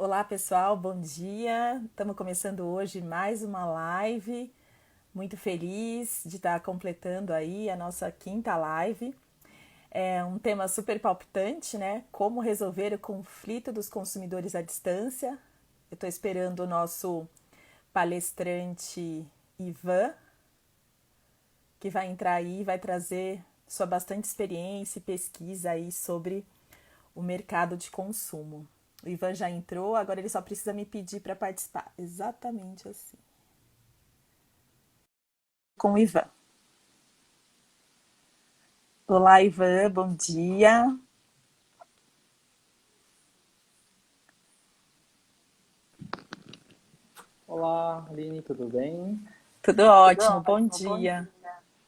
Olá pessoal, bom dia. Estamos começando hoje mais uma live. Muito feliz de estar completando aí a nossa quinta live. É um tema super palpitante, né? Como resolver o conflito dos consumidores à distância. Eu estou esperando o nosso palestrante Ivan, que vai entrar aí e vai trazer sua bastante experiência e pesquisa aí sobre o mercado de consumo. O Ivan já entrou, agora ele só precisa me pedir para participar. Exatamente assim. Com o Ivan. Olá, Ivan, bom dia. Olá, Aline, tudo bem? Tudo ótimo, bom dia.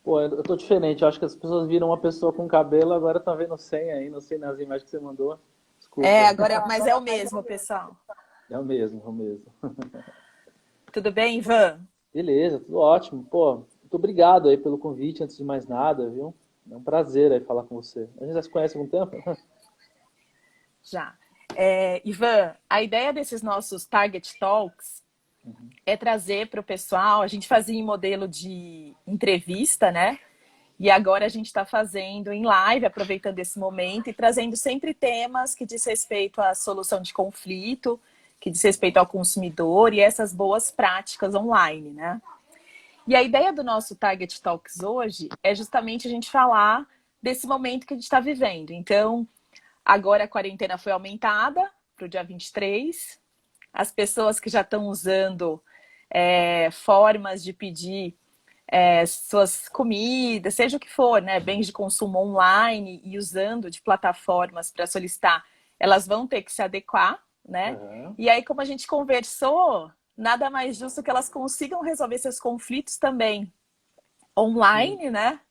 Pô, eu tô diferente. Eu acho que as pessoas viram uma pessoa com cabelo, agora estão vendo sem aí, não sei nas imagens que você mandou. É, Desculpa. agora, mas é o mesmo, pessoal. É o mesmo, é o mesmo. Tudo bem, Ivan? Beleza, tudo ótimo. Pô, muito obrigado aí pelo convite, antes de mais nada, viu? É um prazer aí falar com você. A gente já se conhece há algum tempo? Já. Ivan, a ideia desses nossos Target Talks é trazer para o pessoal, a gente fazia em modelo de entrevista, né? E agora a gente está fazendo em live, aproveitando esse momento e trazendo sempre temas que diz respeito à solução de conflito, que diz respeito ao consumidor e essas boas práticas online, né? E a ideia do nosso Target Talks hoje é justamente a gente falar desse momento que a gente está vivendo. Então, agora a quarentena foi aumentada para o dia 23. As pessoas que já estão usando formas de pedir suas comidas, seja o que for, né, bens de consumo online e usando de plataformas para solicitar, elas vão ter que se adequar, né? Aham. E aí, como a gente conversou, nada mais justo que elas consigam resolver seus conflitos também Sim. online, né?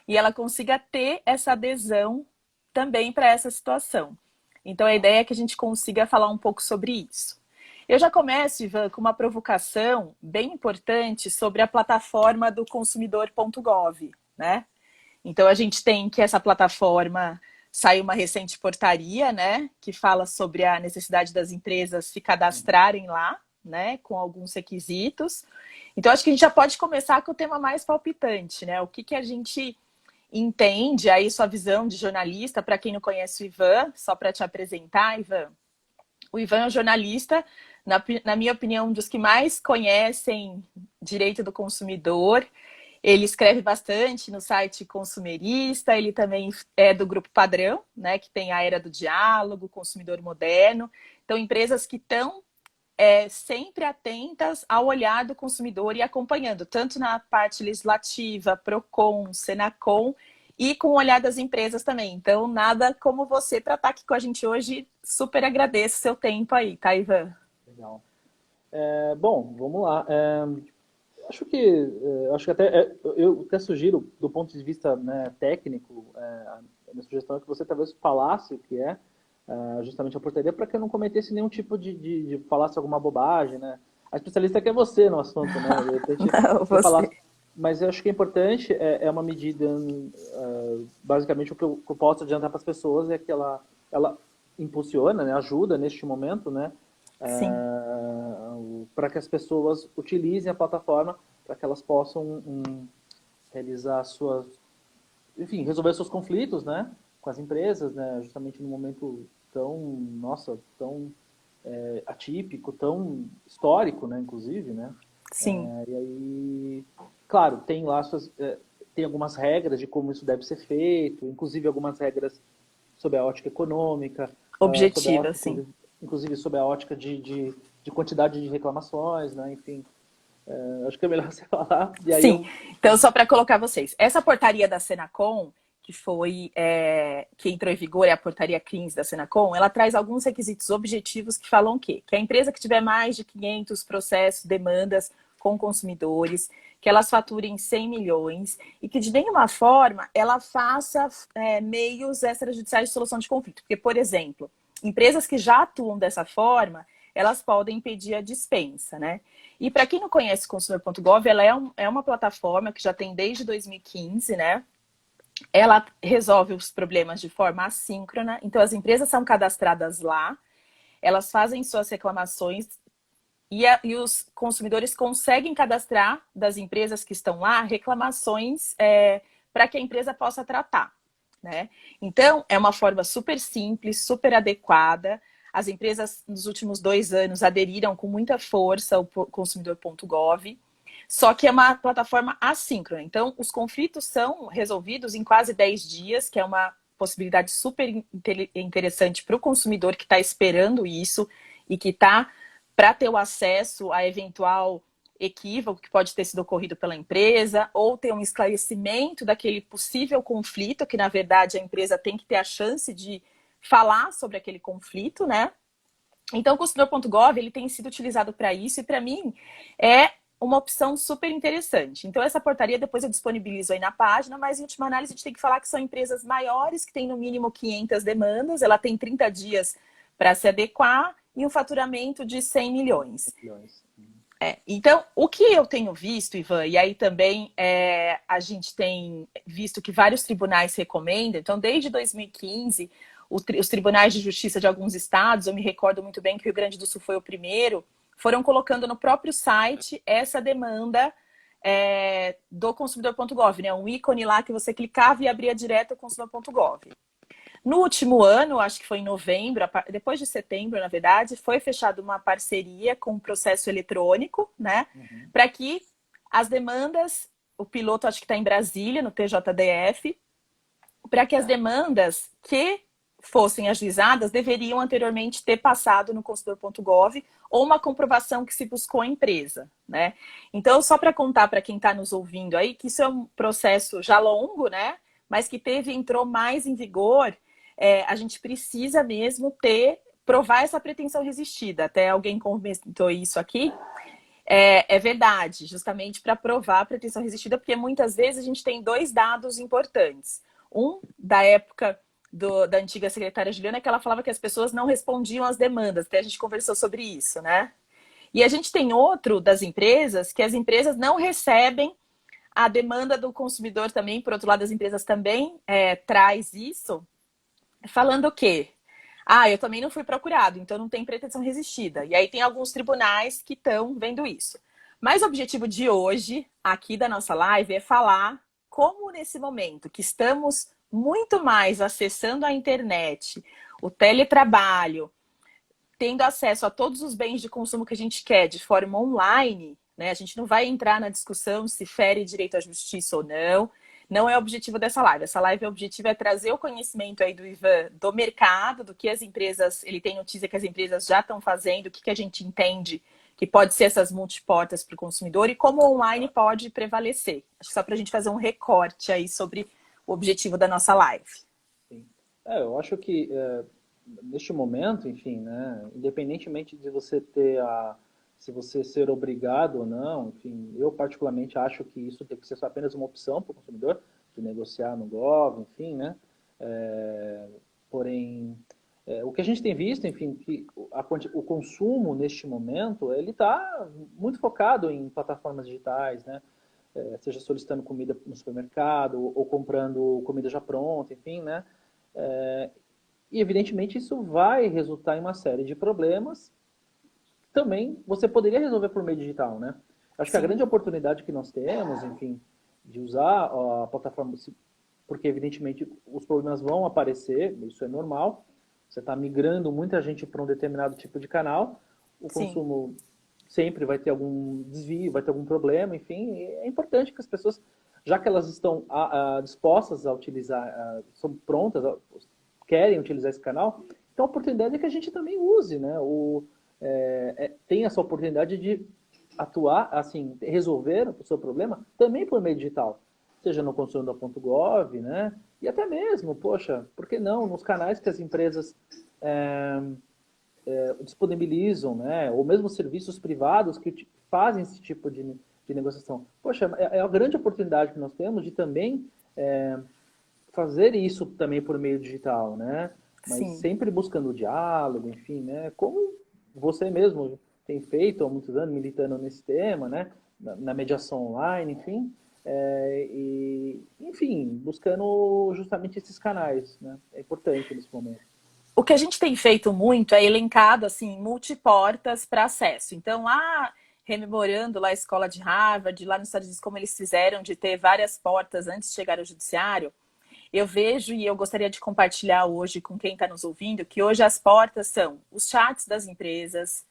E ela consiga ter essa adesão também para essa situação. Então, a ideia é que a gente consiga falar um pouco sobre isso. Eu já começo, Ivan, com uma provocação bem importante sobre a plataforma do consumidor.gov, né? Então, a gente tem que essa plataforma saiu uma recente portaria, né, que fala sobre a necessidade das empresas se cadastrarem lá, né, com alguns requisitos. Então, acho que a gente já pode começar com o tema mais palpitante, né? O que, que a gente entende aí, sua visão de jornalista, para quem não conhece o Ivan, só para te apresentar, Ivan. O Ivan é um jornalista, na minha opinião, um dos que mais conhecem direito do consumidor. Ele escreve bastante no site Consumerista, ele também é do Grupo Padrão, né, que tem a Era do Diálogo, Consumidor Moderno. Então, empresas que estão sempre atentas ao olhar do consumidor e acompanhando, tanto na parte legislativa, PROCON, SENACOM, e com o olhar das empresas também. Então, nada como você para estar aqui com a gente hoje. Super agradeço o seu tempo aí, tá, Ivan? Legal. Bom, vamos lá. Acho que até eu até sugiro do ponto de vista, né, técnico, a minha sugestão é que você talvez falasse o que é justamente a portaria para que eu não cometesse nenhum tipo de falasse alguma bobagem, né? A especialista que é você no assunto, né? De repente Não, você falasse, você. mas eu acho que é importante é uma medida basicamente o que eu posso adiantar para as pessoas é que ela impulsiona, né, ajuda neste momento, né, Sim, para que as pessoas utilizem a plataforma para que elas possam realizar suas, enfim, resolver seus conflitos, né, com as empresas, né, justamente num momento tão, nossa, tão atípico, tão histórico, né, inclusive, né. sim. E aí, claro, tem lá tem algumas regras de como isso deve ser feito, inclusive algumas regras sob a ótica econômica, sob a Objetiva, ótica, sim. inclusive sob a ótica de quantidade de reclamações, né? Enfim, acho que é melhor você falar. E aí Sim, eu. então só para colocar vocês, essa portaria da Senacom, que que entrou em vigor, é a portaria 15 da Senacom, ela traz alguns requisitos objetivos que falam o quê? Que a empresa que tiver mais de 500 processos, demandas com consumidores, que elas faturem 100 milhões e que de nenhuma forma ela faça meios extrajudiciais de solução de conflito. Porque, por exemplo, empresas que já atuam dessa forma, elas podem pedir a dispensa, né? E para quem não conhece Consumidor.gov, ela é uma plataforma que já tem desde 2015, né? Ela resolve os problemas de forma assíncrona, então as empresas são cadastradas lá, elas fazem suas reclamações e os consumidores conseguem cadastrar das empresas que estão lá reclamações para que a empresa possa tratar, né? Então, é uma forma super simples, super adequada. As empresas, nos últimos 2 anos, aderiram com muita força ao consumidor.gov, só que é uma plataforma assíncrona. Então, os conflitos são resolvidos em quase 10 dias, que é uma possibilidade super interessante para o consumidor que está esperando isso e que está para ter o acesso a eventual equívoco que pode ter sido ocorrido pela empresa, ou ter um esclarecimento daquele possível conflito, que na verdade a empresa tem que ter a chance de falar sobre aquele conflito, né? Então o consumidor.gov ele tem sido utilizado para isso e para mim é uma opção super interessante. Então essa portaria depois eu disponibilizo aí na página, mas em última análise a gente tem que falar que são empresas maiores, que têm no mínimo 500 demandas, ela tem 30 dias para se adequar e um faturamento de 100 milhões. Então, o que eu tenho visto, Ivan, e aí também a gente tem visto que vários tribunais recomendam, então desde 2015, os tribunais de justiça de alguns estados, eu me recordo muito bem que o Rio Grande do Sul foi o primeiro, foram colocando no próprio site essa demanda do consumidor.gov, né? Um ícone lá que você clicava e abria direto o consumidor.gov. No último ano, acho que foi em novembro, depois de setembro, na verdade, foi fechada uma parceria com o processo eletrônico, né? Para que as demandas, o piloto acho que está em Brasília, no TJDF, para que as demandas que fossem ajuizadas deveriam anteriormente ter passado no consumidor.gov ou uma comprovação que se buscou a empresa, né? Então, só para contar para quem está nos ouvindo aí, que isso é um processo já longo, né? Mas que entrou mais em vigor, a gente precisa mesmo provar essa pretensão resistida. Até alguém comentou isso aqui. É verdade, justamente para provar a pretensão resistida, porque muitas vezes a gente tem 2 dados importantes. Um, da época da antiga secretária Juliana, que ela falava que as pessoas não respondiam às demandas, até a gente conversou sobre isso, né? E a gente tem outro das empresas, que as empresas não recebem a demanda do consumidor também, por outro lado, as empresas também traz isso, falando o quê? Eu também não fui procurado, então não tem pretensão resistida. E aí tem alguns tribunais que estão vendo isso. Mas o objetivo de hoje, aqui da nossa live, é falar como nesse momento que estamos muito mais acessando a internet, o teletrabalho, tendo acesso a todos os bens de consumo que a gente quer de forma online, né? A gente não vai entrar na discussão se fere direito à justiça ou não. Não é o objetivo dessa live. Essa live, o objetivo é trazer o conhecimento aí do Ivan do mercado, do que as empresas, ele tem notícia que as empresas já estão fazendo, o que a gente entende que pode ser essas multiportas para o consumidor e como o online pode prevalecer. Acho que só para a gente fazer um recorte aí sobre o objetivo da nossa live. Sim. Eu acho que neste momento, enfim, né, independentemente de você se você ser obrigado ou não, enfim, eu particularmente acho que isso tem que ser só apenas uma opção para o consumidor de negociar no Gov, enfim, né? Porém, o que a gente tem visto, enfim, que o consumo neste momento, ele está muito focado em plataformas digitais, né? Seja solicitando comida no supermercado ou comprando comida já pronta, enfim, né? E evidentemente isso vai resultar em uma série de problemas que também você poderia resolver por meio digital, né? Acho que a grande oportunidade que nós temos, enfim, de usar a plataforma, porque evidentemente os problemas vão aparecer, isso é normal. Você está migrando muita gente para um determinado tipo de canal, o consumo sempre vai ter algum desvio, vai ter algum problema, enfim. É importante que as pessoas, já que elas estão dispostas a utilizar, são prontas, querem utilizar esse canal, então a oportunidade é que a gente também use, né? Tem essa oportunidade de atuar, assim, resolver o seu problema também por meio digital, seja no consumidor.gov, né? E até mesmo, poxa, por que não nos canais que as empresas disponibilizam, né? Ou mesmo serviços privados que fazem esse tipo de negociação. Poxa, é a grande oportunidade que nós temos de também fazer isso também por meio digital, né? Mas sempre buscando o diálogo, enfim, né? Como você mesmo tem feito há muitos anos, militando nesse tema, né? Na mediação online, enfim. Enfim, buscando justamente esses canais, né? É importante nesse momento. O que a gente tem feito muito é elencado assim multiportas para acesso. Então, lá rememorando lá a escola de Harvard, lá nos Estados Unidos, como eles fizeram de ter várias portas antes de chegar ao judiciário, eu vejo e eu gostaria de compartilhar hoje com quem está nos ouvindo que hoje as portas são os chats das empresas,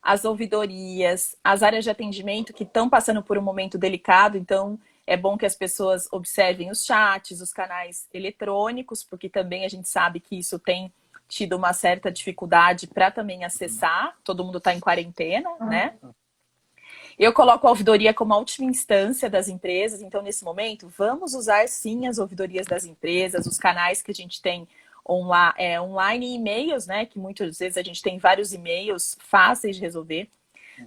as ouvidorias, as áreas de atendimento que estão passando por um momento delicado, então é bom que as pessoas observem os chats, os canais eletrônicos, porque também a gente sabe que isso tem tido uma certa dificuldade para também acessar, todo mundo está em quarentena, né? Eu coloco a ouvidoria como a última instância das empresas, então nesse momento vamos usar sim as ouvidorias das empresas, os canais que a gente tem online e e-mails, né? Que muitas vezes a gente tem vários e-mails fáceis de resolver.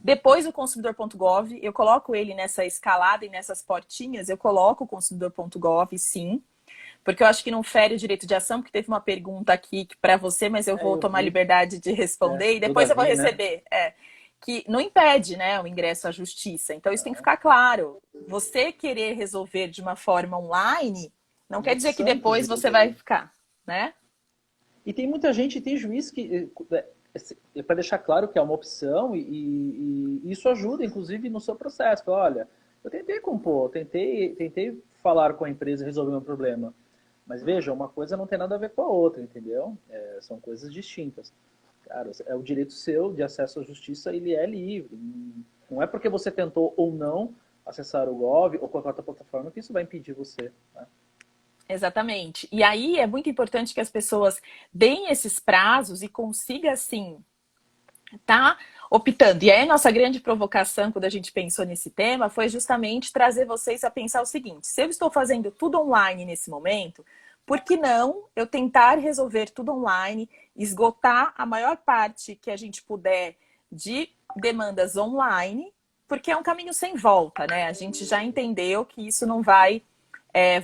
Depois o consumidor.gov, eu coloco ele nessa escalada e nessas portinhas, eu coloco o consumidor.gov sim, porque eu acho que não fere o direito de ação, porque teve uma pergunta aqui para você, mas eu vou tomar liberdade de responder e do depois eu vou Davi, né? receber. Que não impede, né, o ingresso à justiça. Então isso tem que ficar claro. Você querer resolver de uma forma online não quer dizer que Santos de depois você vai resolver. ficar, né? E tem muita gente, tem juiz que, para deixar claro que é uma opção, e isso ajuda, inclusive, no seu processo. Fala, olha, eu tentei compor, tentei falar com a empresa e resolver um problema. Mas veja, uma coisa não tem nada a ver com a outra, entendeu? São coisas distintas. Cara, é o direito seu de acesso à justiça, ele é livre. Não é porque você tentou ou não acessar o Gov ou qualquer outra plataforma que isso vai impedir você. Né? Exatamente. E aí é muito importante que as pessoas deem esses prazos e consigam, assim, tá optando. E aí a nossa grande provocação, quando a gente pensou nesse tema, foi justamente trazer vocês a pensar o seguinte: se eu estou fazendo tudo online nesse momento, por que não eu tentar resolver tudo online, esgotar a maior parte que a gente puder de demandas online, porque é um caminho sem volta, né? A gente já entendeu que isso não vai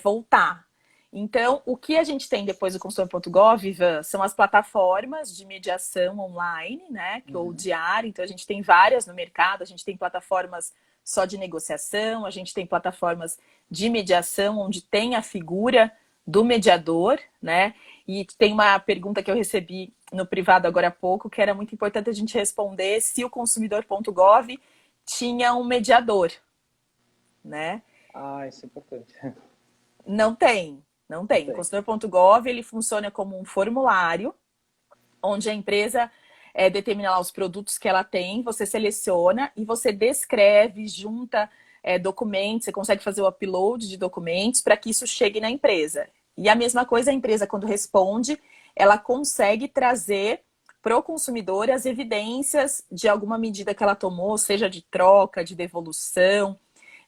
voltar. Então, o que a gente tem depois do consumidor.gov, Ivan, são as plataformas de mediação online, né? Ou diária. Então, a gente tem várias no mercado, a gente tem plataformas só de negociação, a gente tem plataformas de mediação, onde tem a figura do mediador, né? E tem uma pergunta que eu recebi no privado agora há pouco, que era muito importante a gente responder se o consumidor.gov tinha um mediador, né? Ah, isso é importante. Não tem, não Não tem. O tem. consumidor.gov, ele funciona como um formulário, onde a empresa determina lá os produtos que ela tem, você seleciona e você descreve, junta documentos, você consegue fazer o upload de documentos para que isso chegue na empresa. E a mesma coisa, a empresa, quando responde, ela consegue trazer para o consumidor as evidências de alguma medida que ela tomou, seja de troca, de devolução,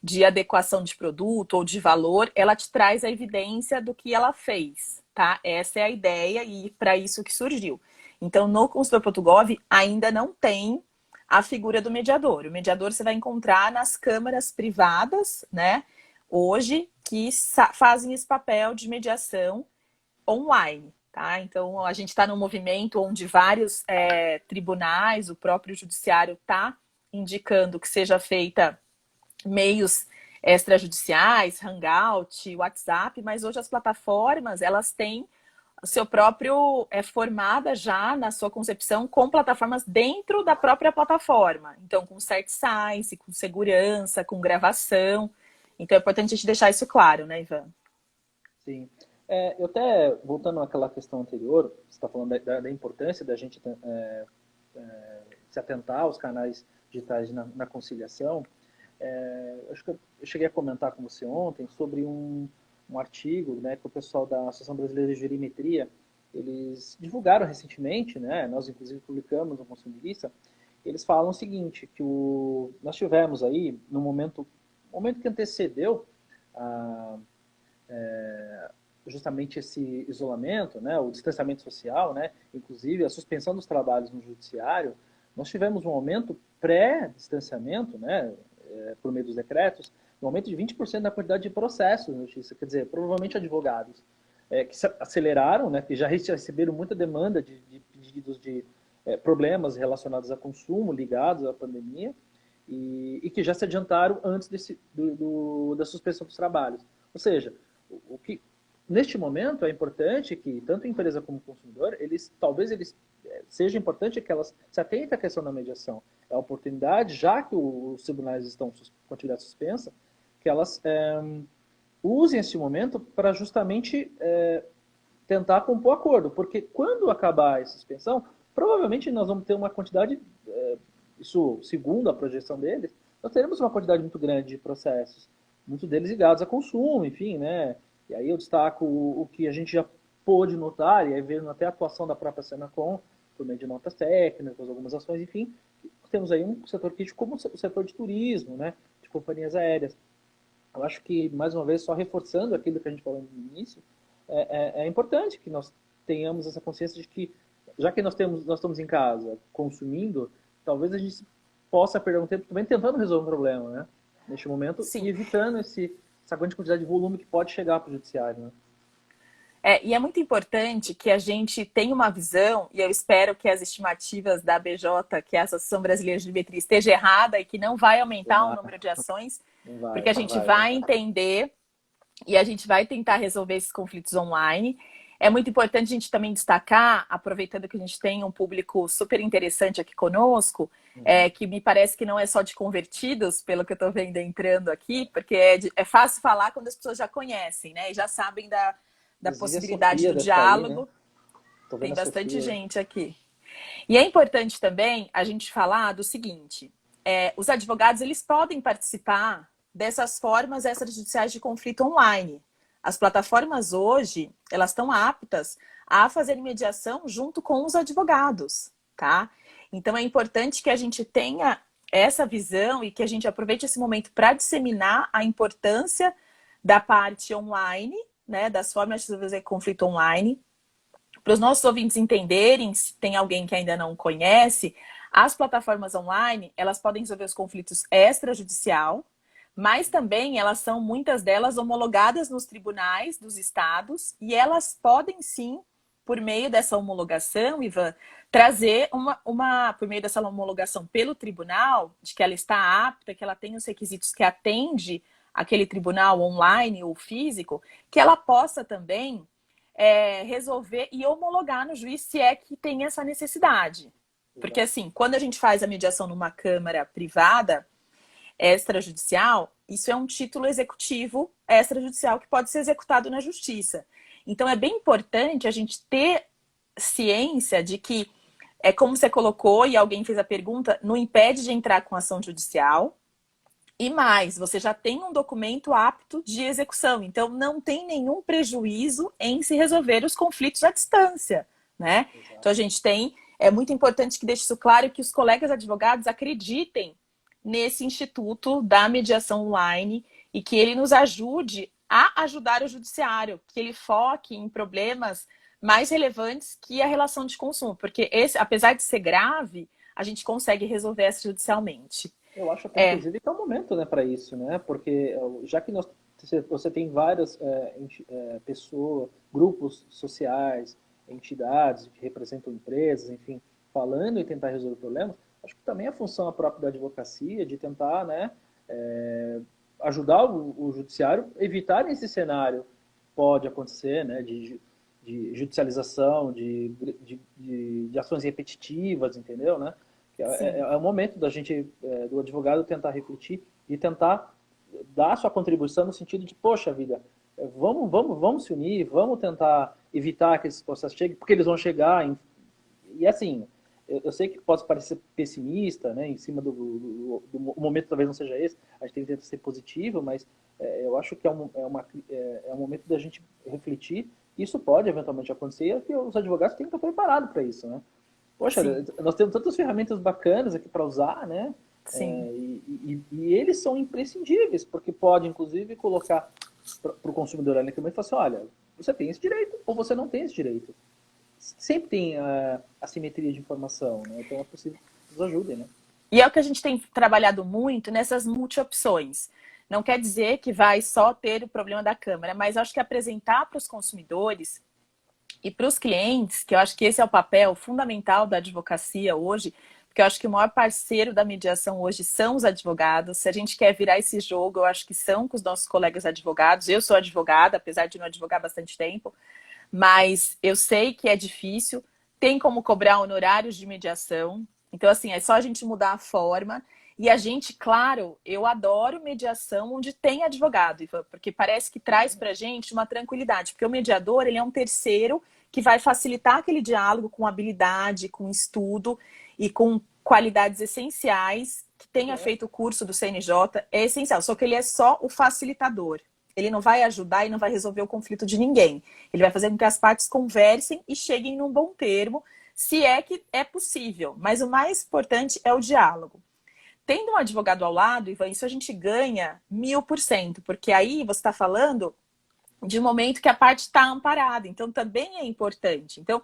de adequação de produto ou de valor, ela te traz a evidência do que ela fez, tá? Essa é a ideia e para isso que surgiu. Então, no consumidor.gov ainda não tem a figura do mediador. O mediador você vai encontrar nas câmaras privadas, né? Hoje, que fazem esse papel de mediação online, tá? Então, a gente está num movimento onde vários tribunais, o próprio judiciário está indicando que seja feita meios extrajudiciais, Hangout, WhatsApp, mas hoje as plataformas, elas têm o seu próprio, formada já na sua concepção com plataformas dentro da própria plataforma. Então, com cert science, com segurança, com gravação. Então, é importante a gente deixar isso claro, né, Ivan? Sim. Eu até, voltando àquela questão anterior, você está falando da importância da gente se atentar aos canais digitais na conciliação. Acho que eu cheguei a comentar com você ontem sobre um artigo, né, que o pessoal da Associação Brasileira de Jurimetria, eles divulgaram recentemente, né, nós inclusive publicamos no Consumidista, eles falam o seguinte, que nós tivemos aí, no momento que antecedeu justamente esse isolamento, né, o distanciamento social, né, inclusive a suspensão dos trabalhos no judiciário, nós tivemos um aumento pré-distanciamento, né, por meio dos decretos, um aumento de 20% na quantidade de processos na justiça, quer dizer, provavelmente advogados, que se aceleraram, né, que já receberam muita demanda de pedidos de problemas relacionados a consumo ligados à pandemia e que já se adiantaram antes da suspensão dos trabalhos. Ou seja, o que neste momento, é importante que tanto a empresa como o consumidor, seja importante que elas se atentem à questão da mediação. É a oportunidade, já que os tribunais estão com atividade suspensa, que elas usem esse momento para justamente tentar compor acordo, porque quando acabar essa suspensão, provavelmente nós vamos ter uma quantidade, isso segundo a projeção deles, nós teremos uma quantidade muito grande de processos, muitos deles ligados a consumo, enfim, né? E aí eu destaco o que a gente já pôde notar, e aí vendo até a atuação da própria Senacom, por meio de notas técnicas, algumas ações, enfim, temos aí um setor crítico como o setor de turismo, né? De companhias aéreas. Eu acho que, mais uma vez, só reforçando aquilo que a gente falou no início, é importante que nós tenhamos essa consciência de que, já que nós estamos em casa consumindo, talvez a gente possa perder um tempo também tentando resolver um problema, né? Neste momento, Sim. e evitando essa grande quantidade de volume que pode chegar para o judiciário, né? E é muito importante que a gente tenha uma visão, e eu espero que as estimativas da ABJ, que é a Associação Brasileira de Biometria, esteja errada e que não vai aumentar o número de ações, porque a gente vai entender e a gente vai tentar resolver esses conflitos online. É muito importante a gente também destacar, aproveitando que a gente tem um público super interessante aqui conosco, que me parece que não é só de convertidos, pelo que eu estou vendo entrando aqui, porque é fácil falar quando as pessoas já conhecem, né? E já sabem da possibilidade do diálogo. Aí, né? Tem bastante gente aqui. E é importante também a gente falar do seguinte, os advogados eles podem participar dessas formas extrajudiciais de conflito online. As plataformas hoje, elas estão aptas a fazer mediação junto com os advogados, tá? Então é importante que a gente tenha essa visão e que a gente aproveite esse momento para disseminar a importância da parte online, né, das formas de resolver conflito online, para os nossos ouvintes entenderem, se tem alguém que ainda não conhece, as plataformas online, elas podem resolver os conflitos extrajudicial, mas também elas são, muitas delas, homologadas nos tribunais dos estados e elas podem sim, por meio dessa homologação, Ivan, trazer por meio dessa homologação pelo tribunal, de que ela está apta, que ela tem os requisitos que atende aquele tribunal online ou físico, que ela possa também resolver e homologar no juiz se é que tem essa necessidade. Porque assim, quando a gente faz a mediação numa câmara privada, extrajudicial, isso é um título executivo extrajudicial que pode ser executado na justiça. Então é bem importante a gente ter ciência de que, como você colocou e alguém fez a pergunta, não impede de entrar com ação judicial. E mais, você já tem um documento apto de execução, então não tem nenhum prejuízo em se resolver os conflitos à distância, né? Exato. Então a gente é muito importante que deixe isso claro, que os colegas advogados acreditem nesse instituto da mediação online e que ele nos ajude a ajudar o judiciário, que ele foque em problemas mais relevantes que a relação de consumo, porque apesar de ser grave, a gente consegue resolver judicialmente. Eu acho até, inclusive, que é o momento, né, para isso, né? Porque já que você tem várias pessoas, grupos sociais, entidades que representam empresas, enfim, falando e tentar resolver problemas, acho que também é função própria da advocacia de tentar, né, ajudar o judiciário a evitar esse cenário que pode acontecer, né, de judicialização, de ações repetitivas, entendeu, né? É o momento da gente, do advogado, tentar refletir e tentar dar a sua contribuição no sentido de, poxa vida, vamos se unir, vamos tentar evitar que esses processos cheguem, porque eles vão chegar. E assim, eu sei que pode parecer pessimista, né, em cima do momento, talvez não seja esse, a gente tem que tentar ser positivo, mas eu acho que é um momento da gente refletir. Isso pode eventualmente acontecer, e os advogados têm que estar preparados para isso, né? Poxa, nós temos tantas ferramentas bacanas aqui para usar, né? Sim. E eles são imprescindíveis, porque pode, inclusive, colocar para o consumidor ali também e falar assim, olha, você tem esse direito ou você não tem esse direito. Sempre tem assimetria de informação, né? Então é possível que nos ajudem, né? E é o que a gente tem trabalhado muito nessas multi-opções. Não quer dizer que vai só ter o problema da Câmara, mas acho que apresentar para os consumidores e para os clientes, que eu acho que esse é o papel fundamental da advocacia hoje, porque porque eu acho que o maior parceiro da mediação hoje são os advogados. Se a gente quer virar esse jogo, eu acho que são com os nossos colegas advogados. Eu sou advogada, apesar de não advogar há bastante tempo, mas eu sei que é difícil. Tem como cobrar honorários de mediação. Então, assim, é só a gente mudar a forma. E a gente, claro, eu adoro mediação onde tem advogado, Ivan, porque parece que traz pra gente uma tranquilidade. Porque o mediador, ele é um terceiro que vai facilitar aquele diálogo com habilidade, com estudo e com qualidades essenciais. Que tenha feito o curso do CNJ é essencial, só que ele é só o facilitador. Ele não vai ajudar e não vai resolver o conflito de ninguém. Ele vai fazer com que as partes conversem e cheguem num bom termo, se é que é possível. Mas o mais importante é o diálogo. Tendo um advogado ao lado, Ivan, isso a gente ganha 1000%, porque aí você está falando de um momento que a parte está amparada, então também é importante. Então,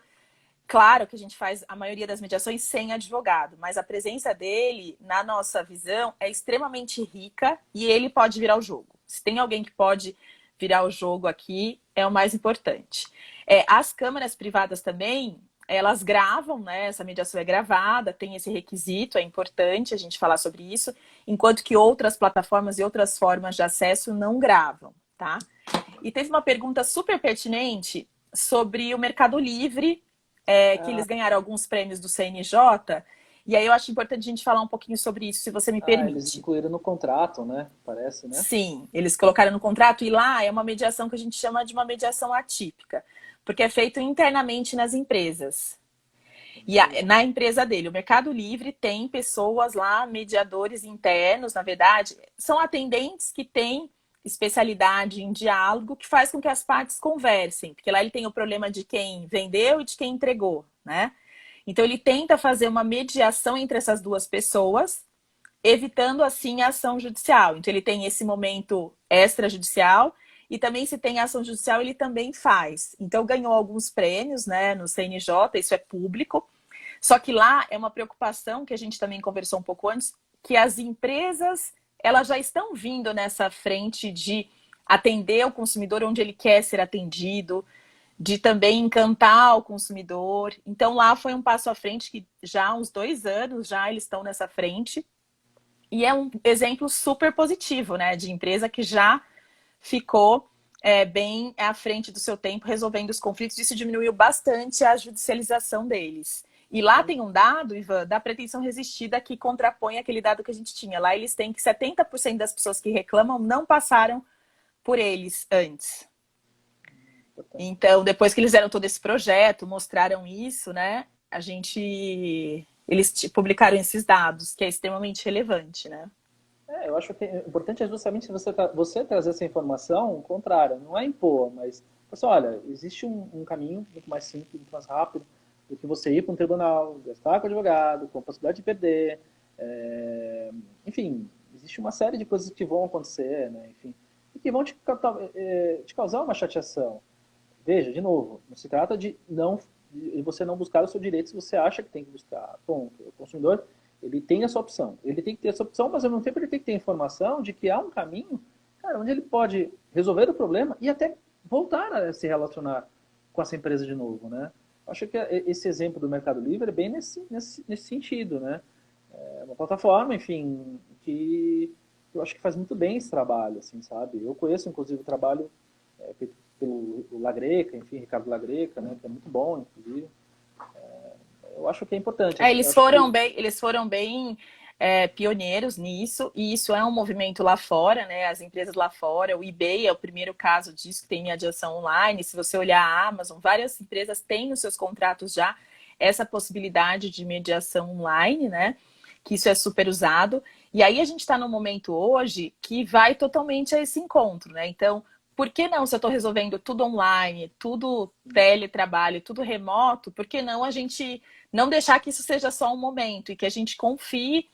claro que a gente faz a maioria das mediações sem advogado, mas a presença dele, na nossa visão, é extremamente rica e ele pode virar o jogo. Se tem alguém que pode virar o jogo aqui, é o mais importante. As câmaras privadas também, elas gravam, né? Essa mediação é gravada, tem esse requisito, é importante a gente falar sobre isso, enquanto que outras plataformas e outras formas de acesso não gravam, tá? E teve uma pergunta super pertinente sobre o Mercado Livre, que eles ganharam alguns prêmios do CNJ, e aí eu acho importante a gente falar um pouquinho sobre isso, se você me Eles permite. incluíram no contrato, né? Parece, né? Sim, eles colocaram no contrato, e lá é uma mediação que a gente chama de uma mediação atípica, porque é feito internamente nas empresas. E na empresa dele, o Mercado Livre tem pessoas lá, mediadores internos, na verdade, são atendentes que têm especialidade em diálogo, que faz com que as partes conversem, porque lá ele tem o problema de quem vendeu e de quem entregou, né? Então ele tenta fazer uma mediação entre essas duas pessoas, evitando assim a ação judicial. Então ele tem esse momento extrajudicial e também se tem ação judicial ele também faz. Então ganhou alguns prêmios, né, no CNJ, isso é público. Só que lá é uma preocupação que a gente também conversou um pouco antes, que as empresas elas já estão vindo nessa frente de atender o consumidor onde ele quer ser atendido, de também encantar o consumidor. Então lá foi um passo à frente que já há uns 2 anos já eles estão nessa frente. E é um exemplo super positivo, né? De empresa que já ficou bem à frente do seu tempo resolvendo os conflitos. Isso diminuiu bastante a judicialização deles. E lá tem um dado, Ivan, da pretensão resistida que contrapõe aquele dado que a gente tinha. Lá eles têm que 70% das pessoas que reclamam não passaram por eles antes. Então, depois que eles fizeram todo esse projeto, mostraram isso, né? Eles publicaram esses dados, que é extremamente relevante, né? Eu acho que o importante é justamente você trazer essa informação contrária. Não é impor, mas você, olha, existe um caminho muito mais simples, muito mais rápido do que você ir para um tribunal, gastar com advogado, com a possibilidade de perder. Enfim, existe uma série de coisas que vão acontecer, né? Enfim, e que vão te causar uma chateação. Veja, de novo, não se trata de você não buscar o seu direito se você acha que tem que buscar. Ponto. O consumidor, ele tem essa opção. Ele tem que ter essa opção, mas ao mesmo tempo ele tem que ter informação de que há um caminho, cara, onde ele pode resolver o problema e até voltar a se relacionar com essa empresa de novo, né? Acho que esse exemplo do Mercado Livre é bem nesse sentido, né? É uma plataforma, enfim, que eu acho que faz muito bem esse trabalho, assim, sabe? Eu conheço, inclusive, o trabalho feito pelo Lagreca, enfim, Ricardo Lagreca, né? Que é muito bom, inclusive. Eu acho que é importante. Eles foram bem pioneiros nisso, e isso é um movimento lá fora, né? As empresas lá fora, o eBay é o primeiro caso disso, que tem mediação online. Se você olhar a Amazon, várias empresas têm nos seus contratos já essa possibilidade de mediação online, né? Que isso é super usado. E aí a gente está num momento hoje que vai totalmente a esse encontro, né? Então, por que não, se eu estou resolvendo tudo online, tudo teletrabalho, tudo remoto, por que não a gente não deixar que isso seja só um momento e que a gente confie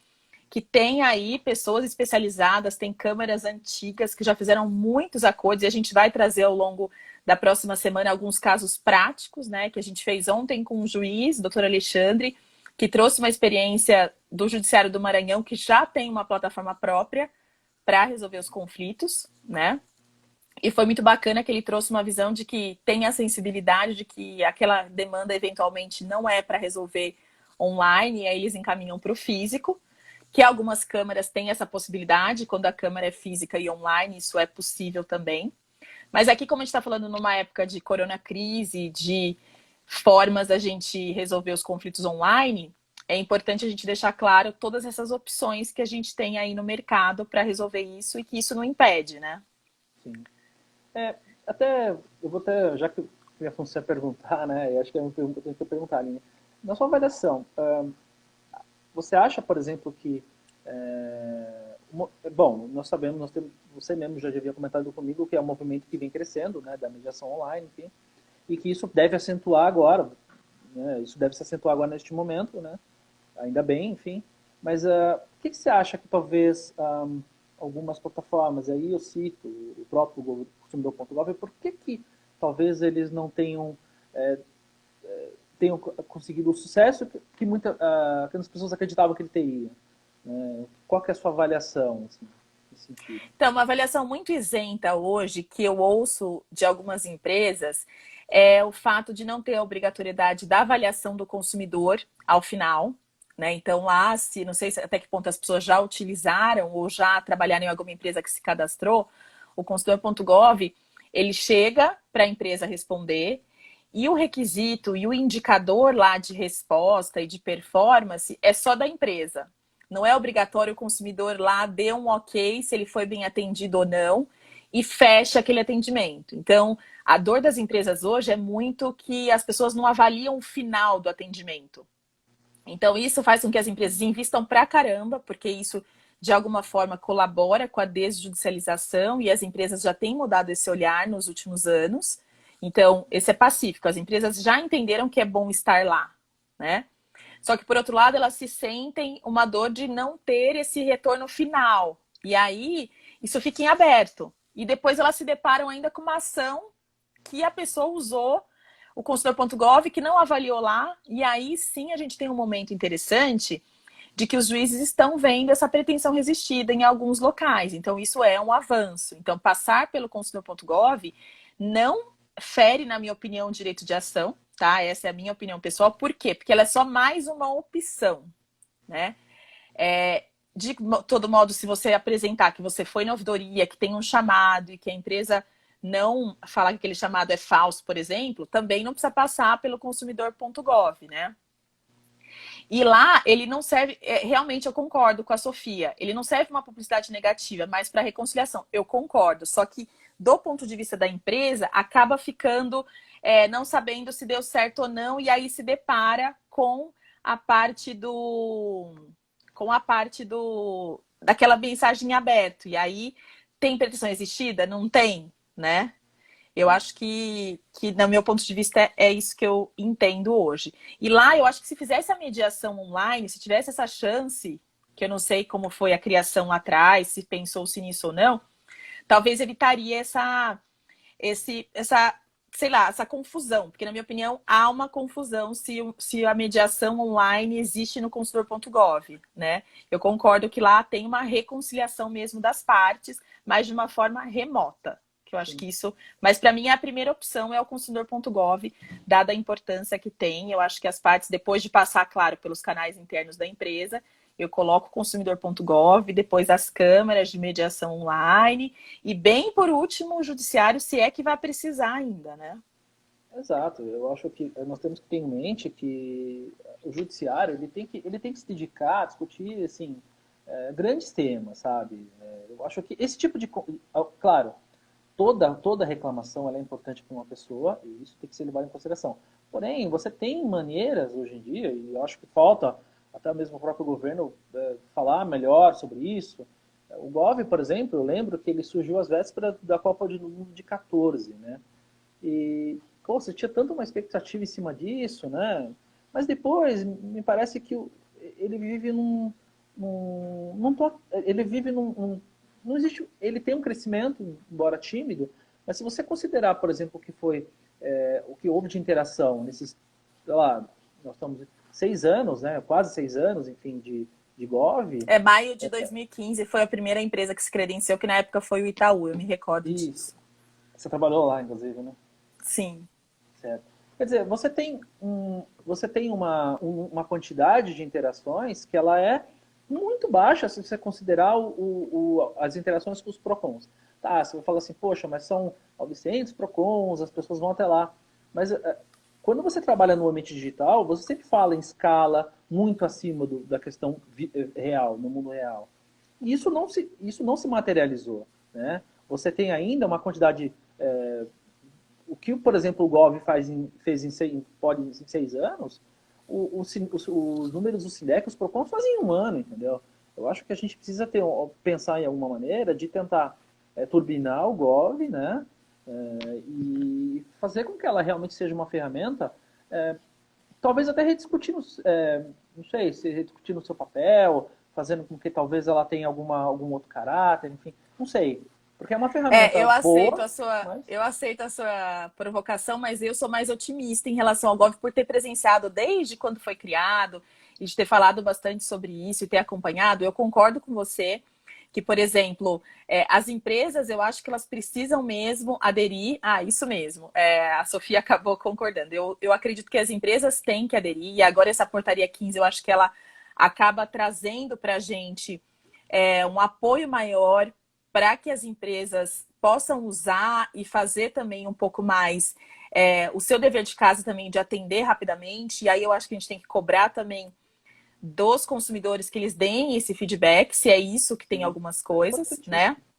que tem aí pessoas especializadas, tem câmaras antigas que já fizeram muitos acordos e a gente vai trazer ao longo da próxima semana alguns casos práticos, né, que a gente fez ontem com um juiz, doutor Alexandre, que trouxe uma experiência do Judiciário do Maranhão, que já tem uma plataforma própria para resolver os conflitos, né? E foi muito bacana que ele trouxe uma visão de que tem a sensibilidade de que aquela demanda eventualmente não é para resolver online, e aí eles encaminham para o físico, que algumas câmaras têm essa possibilidade, quando a câmara é física e online, isso é possível também. Mas aqui, como a gente está falando numa época de coronacrise, de formas da gente resolver os conflitos online, é importante a gente deixar claro todas essas opções que a gente tem aí no mercado para resolver isso e que isso não impede, né? Sim. Até, eu vou até, já que minha função é perguntar, né, eu acho que é uma pergunta que eu tenho que perguntar, Aline. Na sua avaliação, você acha, por exemplo, que, bom, nós sabemos, você mesmo já havia comentado comigo que é um movimento que vem crescendo, né, da mediação online, enfim, e que isso deve acentuar agora, né, isso deve se acentuar agora neste momento, né, ainda bem, enfim, mas o que você acha que talvez algumas plataformas, aí eu cito o próprio consumidor.gov, por que talvez eles não tenham conseguido o sucesso que muitas pessoas acreditavam que ele teria? Né? Qual que é a sua avaliação assim, nesse sentido? Então, uma avaliação muito isenta hoje, que eu ouço de algumas empresas, é o fato de não ter a obrigatoriedade da avaliação do consumidor ao final, né? Então, lá, se não sei até que ponto as pessoas já utilizaram ou já trabalharam em alguma empresa que se cadastrou, o consumidor.gov, ele chega para a empresa responder e o requisito e o indicador lá de resposta e de performance é só da empresa. Não é obrigatório o consumidor lá dê um ok se ele foi bem atendido ou não e fecha aquele atendimento. Então, a dor das empresas hoje é muito que as pessoas não avaliam o final do atendimento. Então, isso faz com que as empresas invistam pra caramba, porque isso, de alguma forma, colabora com a desjudicialização e as empresas já têm mudado esse olhar nos últimos anos. Então, esse é pacífico. As empresas já entenderam que é bom estar lá, né? Só que, por outro lado, elas se sentem uma dor de não ter esse retorno final. E aí, isso fica em aberto. E depois elas se deparam ainda com uma ação que a pessoa usou o consumidor.gov, que não avaliou lá. E aí, sim, a gente tem um momento interessante de que os juízes estão vendo essa pretensão resistida em alguns locais. Então, isso é um avanço. Então, passar pelo consumidor.gov não fere, na minha opinião, o direito de ação, tá? Essa é a minha opinião pessoal. Por quê? Porque ela é só mais uma opção, né? De todo modo, se você apresentar que você foi na ouvidoria, que tem um chamado e que a empresa não falar que aquele chamado é falso, por exemplo, também não precisa passar pelo consumidor.gov, né? E lá ele não serve, realmente eu concordo com a Sofia, ele não serve para uma publicidade negativa, mas para reconciliação. Eu concordo, só que do ponto de vista da empresa, acaba ficando não sabendo se deu certo ou não, e aí se depara com a parte daquela mensagem aberta. E aí tem pretensão existida? Não tem, né? Eu acho que, no meu ponto de vista, é isso que eu entendo hoje. E lá, eu acho que se fizesse a mediação online, se tivesse essa chance, que eu não sei como foi a criação lá atrás, se pensou-se nisso ou não, talvez evitaria sei lá, essa confusão. Porque, na minha opinião, há uma confusão se a mediação online existe no consumidor.gov, né? Eu concordo que lá tem uma reconciliação mesmo das partes, mas de uma forma remota. Que eu acho que isso... Mas, para mim, a primeira opção é o consumidor.gov, dada a importância que tem. Eu acho que as partes, depois de passar, claro, pelos canais internos da empresa, eu coloco o consumidor.gov, depois as câmaras de mediação online e, bem por último, o judiciário, se é que vai precisar ainda, né? Exato, eu acho que nós temos que ter em mente que o judiciário ele tem que se dedicar a discutir assim, grandes temas, sabe? Eu acho que esse tipo de... Claro, toda reclamação ela é importante para uma pessoa e isso tem que ser levado em consideração. Porém, você tem maneiras hoje em dia, e eu acho que falta até mesmo o próprio governo falar melhor sobre isso. O Gov, por exemplo, eu lembro que ele surgiu às vésperas da Copa do Mundo de 14, né? E, pô, você tinha tanta uma expectativa em cima disso, né? Mas depois, me parece que ele vive ele vive não existe, ele tem um crescimento, embora tímido, mas se você considerar, por exemplo, o que foi, o que houve de interação nesses, sei lá, nós estamos 6 anos, né? Quase 6 anos, enfim, de Gov. Maio de 2015 foi a primeira empresa que se credenciou, que na época foi o Itaú, eu me recordo Isso. disso. Você trabalhou lá, inclusive, né? Sim. Certo. Quer dizer, você tem uma quantidade de interações que ela é muito baixa se você considerar as interações com os PROCONs. Tá, você vai falar assim, poxa, mas são 900 PROCONs, as pessoas vão até lá. Mas quando você trabalha no ambiente digital, você sempre fala em escala muito acima da questão real, no mundo real. E isso não se materializou. Né? Você tem ainda uma quantidade o que, por exemplo, o Gov fez em 6 anos, os números do SINDEC, os PROCONs fazem em um ano, entendeu? Eu acho que a gente precisa pensar em alguma maneira de tentar turbinar o Gov, né? E fazer com que ela realmente seja uma ferramenta, talvez até rediscutindo, não sei, se rediscutindo o seu papel, fazendo com que talvez ela tenha algum outro caráter, enfim, não sei. Porque é uma ferramenta boa, mas... Eu aceito a sua provocação, mas eu sou mais otimista em relação ao Gov por ter presenciado desde quando foi criado e de ter falado bastante sobre isso e ter acompanhado. Eu concordo com você que, por exemplo, as empresas, eu acho que elas precisam mesmo aderir. Ah, isso mesmo. A Sofia acabou concordando. Eu acredito que as empresas têm que aderir, e agora essa portaria 15, eu acho que ela acaba trazendo para a gente um apoio maior para que as empresas possam usar e fazer também um pouco mais o seu dever de casa também de atender rapidamente. E aí eu acho que a gente tem que cobrar também dos consumidores que eles deem esse feedback, se é isso que tem Sim, algumas é coisas, né? importantíssimo.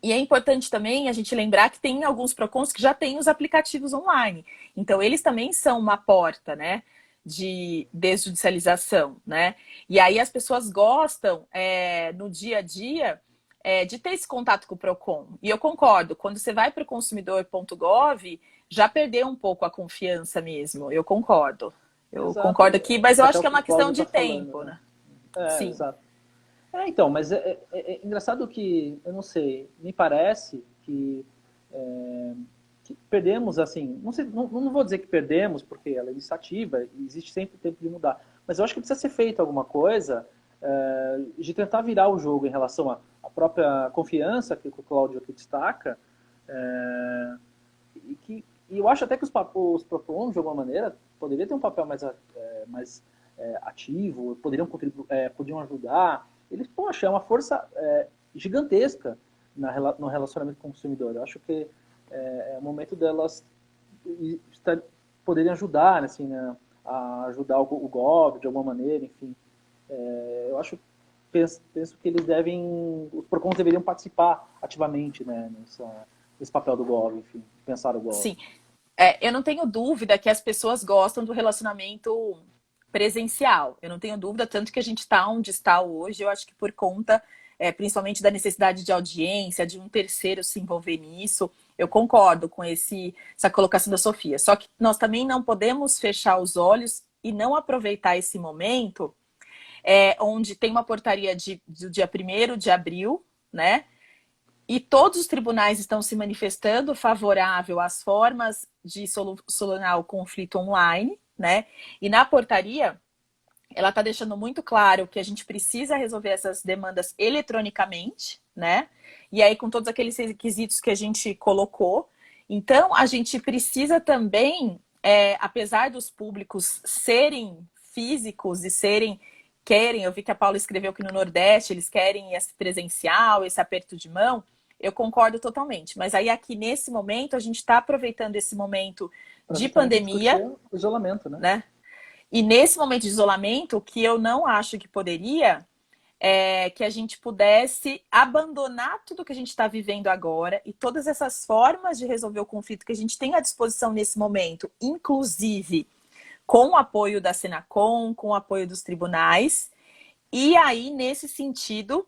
E é importante também a gente lembrar que tem alguns PROCONs que já têm os aplicativos online. Então, eles também são uma porta, né? De desjudicialização, né? E aí as pessoas gostam, no dia a dia, de ter esse contato com o PROCON. E eu concordo, quando você vai para o consumidor.gov, já perdeu um pouco a confiança mesmo. Eu concordo. Eu Exato. concordo aqui, mas eu É até acho o que é que o uma questão Cláudio de está falando, tempo, né? né? Sim. Exato. Então, mas é engraçado que, eu não sei, me parece que perdemos, assim, não, sei, não vou dizer que perdemos, porque ela é iniciativa e existe sempre tempo de mudar, mas eu acho que precisa ser feito alguma coisa de tentar virar o jogo em relação à própria confiança que o Cláudio aqui destaca, é, e eu acho até que os PROCONs, de alguma maneira, poderiam ter um papel mais ativo, podiam ajudar. Eles, poxa, é uma força gigantesca no relacionamento com o consumidor. Eu acho que é o momento delas poderem ajudar, assim, né, a ajudar o Gov de alguma maneira, enfim. Eu penso que os PROCONs deveriam participar ativamente, né, nesse papel do Gov, enfim, pensar o Gov. Sim. Eu não tenho dúvida que as pessoas gostam do relacionamento presencial. Eu não tenho dúvida, tanto que a gente está onde está hoje, eu acho que por conta, principalmente da necessidade de audiência, de um terceiro se envolver nisso. Eu concordo com essa colocação da Sofia. Só que nós também não podemos fechar os olhos e não aproveitar esse momento onde tem uma portaria do dia 1º de abril, né? E todos os tribunais estão se manifestando favorável às formas de solucionar o conflito online, né? E na portaria, ela está deixando muito claro que a gente precisa resolver essas demandas eletronicamente, né? E aí, com todos aqueles requisitos que a gente colocou. Então, a gente precisa também, apesar dos públicos serem físicos e querem, eu vi que a Paula escreveu que no Nordeste eles querem esse presencial, esse aperto de mão, eu concordo totalmente. Mas aí aqui nesse momento, a gente está aproveitando esse momento Para de justamente discutir pandemia, o isolamento, né? né? E nesse momento de isolamento, o que eu não acho que poderia é que a gente pudesse abandonar tudo que a gente está vivendo agora e todas essas formas de resolver o conflito que a gente tem à disposição nesse momento, inclusive com o apoio da Senacom, com o apoio dos tribunais. E aí, nesse sentido,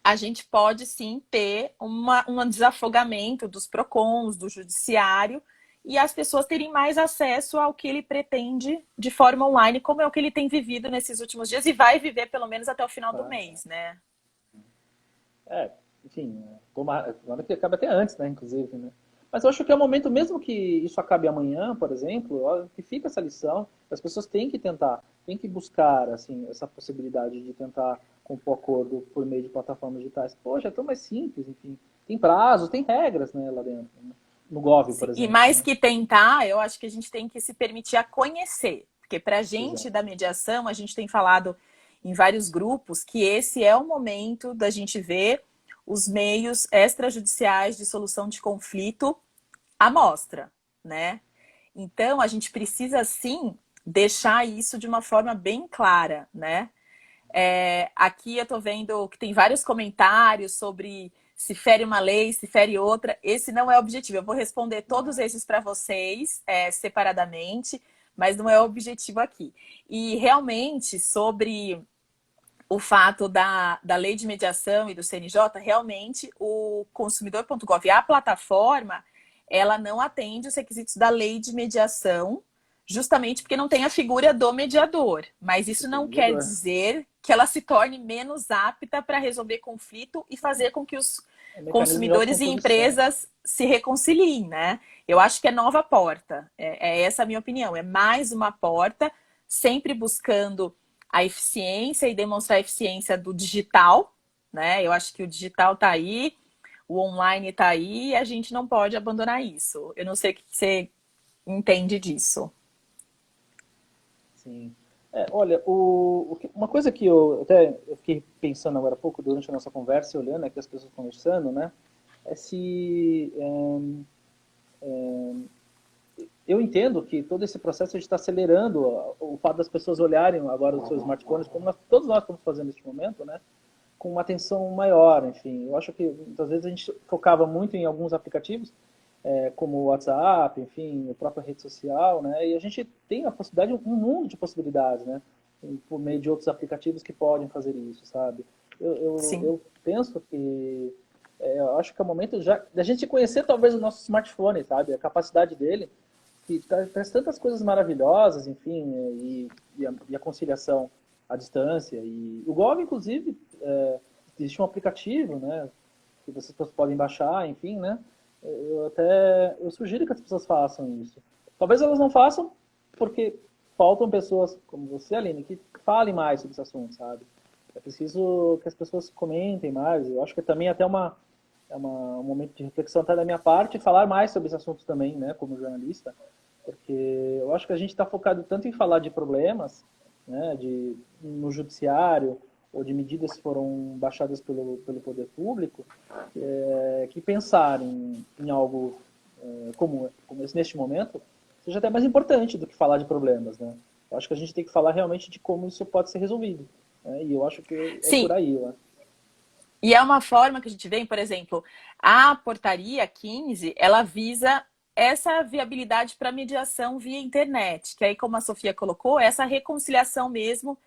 a gente pode sim ter um desafogamento dos PROCONs, do judiciário, e as pessoas terem mais acesso ao que ele pretende de forma online, como é o que ele tem vivido nesses últimos dias e vai viver pelo menos até o final do Claro. mês, né? Enfim, tomara que acabe até antes, né, inclusive, né? Mas eu acho que é o momento, mesmo que isso acabe amanhã, por exemplo, que fica essa lição, as pessoas têm que tentar, têm que buscar, assim, essa possibilidade de tentar compor acordo por meio de plataformas digitais. Poxa, é tão mais simples, enfim. Tem prazos, tem regras, né, lá dentro. Né? no Gov, por E exemplo, mais né? que tentar, eu acho que a gente tem que se permitir a conhecer. Porque para a gente Exato. da mediação, a gente tem falado em vários grupos que esse é o momento da gente ver os meios extrajudiciais de solução de conflito à mostra, né? Então, a gente precisa, sim, deixar isso de uma forma bem clara, né? Aqui eu estou vendo que tem vários comentários sobre se fere uma lei, se fere outra. Esse não é o objetivo. Eu vou responder todos esses para vocês separadamente, mas não é o objetivo aqui. E realmente, sobre o fato da lei de mediação e do CNJ, realmente o consumidor.gov, a plataforma, ela não atende os requisitos da lei de mediação, justamente porque não tem a figura do mediador. Mas isso não quer Mediador. dizer que ela se torne menos apta para resolver conflito e fazer com que os É um mecanismo de consumidores e autocomposição. empresas se reconciliem, né? Eu acho que é nova porta. É essa a minha opinião. É mais uma porta, sempre buscando a eficiência e demonstrar a eficiência do digital, né? Eu acho que o digital está aí, o online está aí e a gente não pode abandonar isso. Eu não sei o que você entende disso. Sim. Olha, uma coisa que eu fiquei pensando agora há pouco durante a nossa conversa, e olhando aqui as pessoas conversando, né? É se eu entendo que todo esse processo a gente está acelerando o fato das pessoas olharem agora os seus smartphones, como todos nós estamos fazendo neste momento, né? Com uma atenção maior, enfim. Eu acho que muitas vezes a gente focava muito em alguns aplicativos, como o WhatsApp, enfim, a própria rede social, né? E a gente tem a possibilidade, um mundo de possibilidades, né? Por meio de outros aplicativos que podem fazer isso, sabe? Sim. Eu penso que eu acho que é o momento já da gente conhecer talvez o nosso smartphone, sabe? A capacidade dele, que traz tantas coisas maravilhosas, enfim, e a conciliação à distância. E o Gov, inclusive, existe um aplicativo, né? Que vocês podem baixar, enfim, né? Eu sugiro que as pessoas façam isso. Talvez elas não façam porque faltam pessoas como você, Aline, que falem mais sobre esse assunto, sabe? É preciso que as pessoas comentem mais. Eu acho que também até um momento de reflexão até da minha parte falar mais sobre esse assunto também, né, como jornalista, porque eu acho que a gente está focado tanto em falar de problemas, né, no judiciário ou de medidas que foram baixadas pelo poder público, que pensar em algo como esse neste momento seja até mais importante do que falar de problemas, né? Eu acho que a gente tem que falar realmente de como isso pode ser resolvido, né? E eu acho que é por Sim, aí, né? e é uma forma que a gente vê, por exemplo, a portaria 15, ela visa essa viabilidade para mediação via internet, que aí, como a Sofia colocou, é essa reconciliação mesmo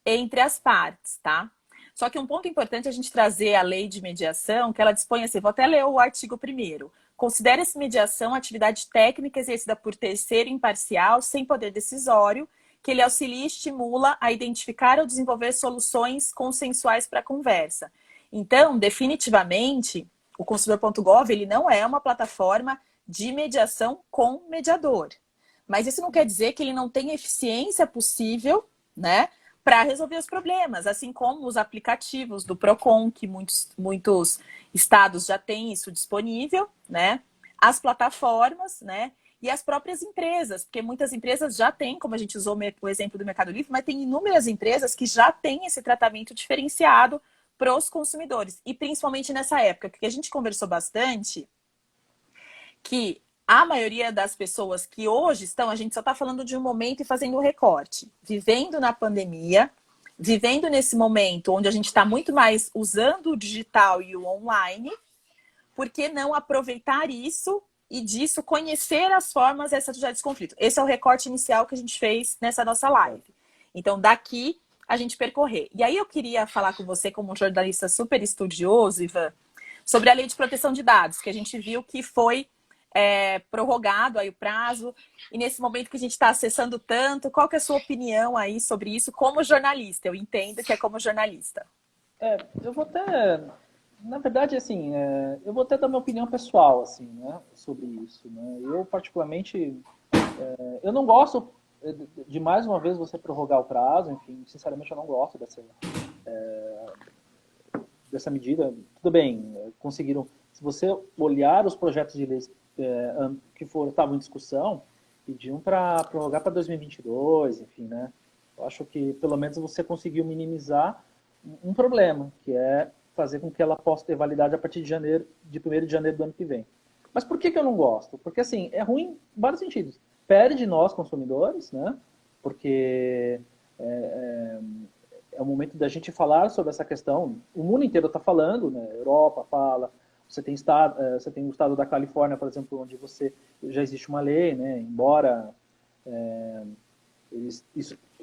entre as partes, tá? Só que um ponto importante é a gente trazer a lei de mediação, que ela dispõe assim, vou até ler o artigo 1º. Considera-se mediação atividade técnica exercida por terceiro imparcial, sem poder decisório, que ele auxilia e estimula a identificar ou desenvolver soluções consensuais para a conversa. Então, definitivamente, o consumidor.gov ele não é uma plataforma de mediação com mediador. Mas isso não quer dizer que ele não tenha eficiência possível, né, para resolver os problemas, assim como os aplicativos do Procon, que muitos estados já têm isso disponível, né? As plataformas, né? E as próprias empresas, porque muitas empresas já têm, como a gente usou o exemplo do Mercado Livre, mas tem inúmeras empresas que já têm esse tratamento diferenciado para os consumidores. E principalmente nessa época, porque a gente conversou bastante que a maioria das pessoas que hoje estão, a gente só está falando de um momento e fazendo um recorte, vivendo na pandemia, vivendo nesse momento onde a gente está muito mais usando o digital e o online, por que não aproveitar isso e disso conhecer as formas extrajudiciais de conflito? Esse é o recorte inicial que a gente fez nessa nossa live. Então, daqui a gente percorrer. E aí eu queria falar com você, como um jornalista super estudioso, Ivan, sobre a lei de proteção de dados, que a gente viu que foi prorrogado aí o prazo, e nesse momento que a gente está acessando tanto, qual que é a sua opinião aí sobre isso como jornalista? Eu entendo que é como jornalista. Eu vou até, na verdade, assim, eu vou até dar minha opinião pessoal, assim, né, sobre isso, né. Eu, particularmente, eu não gosto de mais uma vez você prorrogar o prazo, enfim, sinceramente eu não gosto dessa medida. Tudo bem, conseguiram, se você olhar os projetos de leis que estavam em discussão pediam para prorrogar para 2022, enfim, né? Eu acho que pelo menos você conseguiu minimizar um problema, que é fazer com que ela possa ter validade a partir de janeiro, de 1º de janeiro do ano que vem. Mas por que eu não gosto? Porque, assim, é ruim em vários sentidos. Perde nós, consumidores, né? Porque é o momento da gente falar sobre essa questão. O mundo inteiro está falando, né? A Europa fala. Você tem o estado da Califórnia, por exemplo, onde já existe uma lei, né? Embora